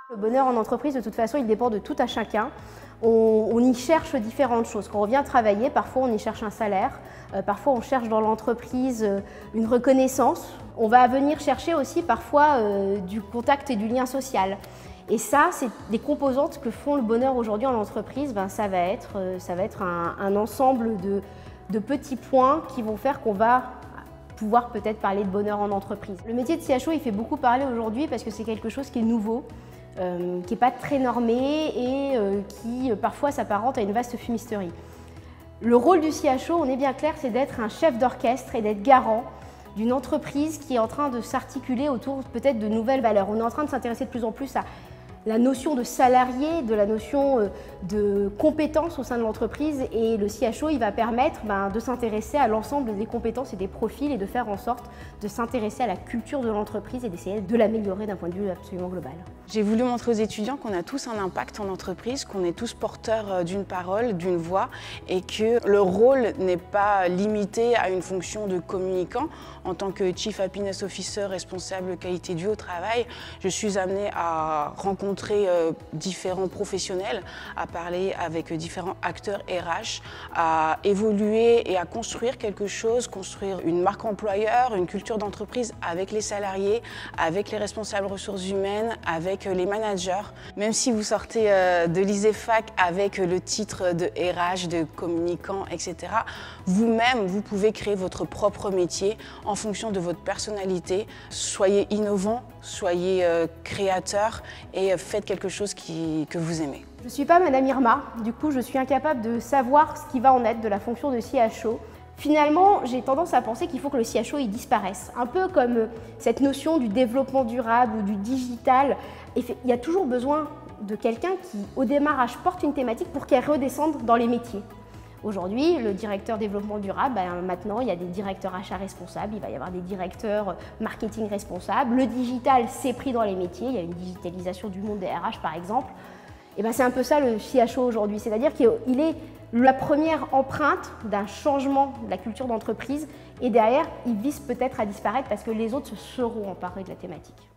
Le bonheur en entreprise, de toute façon, il dépend de tout à chacun. On y cherche différentes choses. Quand on vient travailler, parfois on y cherche un salaire, parfois on cherche dans l'entreprise une reconnaissance. On va venir chercher aussi parfois du contact et du lien social. Et ça, c'est des composantes que font le bonheur aujourd'hui en entreprise. Ça va être un ensemble de petits points qui vont faire qu'on va pouvoir peut-être parler de bonheur en entreprise. Le métier de CHO, il fait beaucoup parler aujourd'hui parce que c'est quelque chose qui est nouveau, qui n'est pas très normé et qui parfois s'apparente à une vaste fumisterie. Le rôle du CHO, on est bien clair, c'est d'être un chef d'orchestre et d'être garant d'une entreprise qui est en train de s'articuler autour peut-être de nouvelles valeurs. On est en train de s'intéresser de plus en plus à la notion de salarié, de la notion de compétences au sein de l'entreprise, et le CHO il va permettre de s'intéresser à l'ensemble des compétences et des profils et de faire en sorte de s'intéresser à la culture de l'entreprise et d'essayer de l'améliorer d'un point de vue absolument global. J'ai voulu montrer aux étudiants qu'on a tous un impact en entreprise, qu'on est tous porteurs d'une parole, d'une voix et que le rôle n'est pas limité à une fonction de communicant. En tant que Chief Happiness Officer, responsable qualité due au travail, je suis amenée à rencontrer différents professionnels, à parler avec différents acteurs RH, à évoluer et à construire quelque chose, construire une marque employeur, une culture d'entreprise avec les salariés, avec les responsables ressources humaines, avec les managers. Même si vous sortez de l'ISEFAC avec le titre de RH, de communicant, etc., vous-même, vous pouvez créer votre propre métier en fonction de votre personnalité. Soyez innovant, soyez créateur et faites quelque chose que vous aimez. Je ne suis pas Madame Irma, du coup je suis incapable de savoir ce qui va en être de la fonction de CHO. Finalement, j'ai tendance à penser qu'il faut que le CHO il disparaisse. Un peu comme cette notion du développement durable ou du digital. Il y a toujours besoin de quelqu'un qui, au démarrage, porte une thématique pour qu'elle redescende dans les métiers. Aujourd'hui, le directeur développement durable, maintenant il y a des directeurs achats responsables, il va y avoir des directeurs marketing responsables. Le digital s'est pris dans les métiers, il y a une digitalisation du monde des RH par exemple. Et c'est un peu ça le CHO aujourd'hui, c'est-à-dire qu'il est la première empreinte d'un changement de la culture d'entreprise et derrière, il vise peut-être à disparaître parce que les autres se seront emparés de la thématique.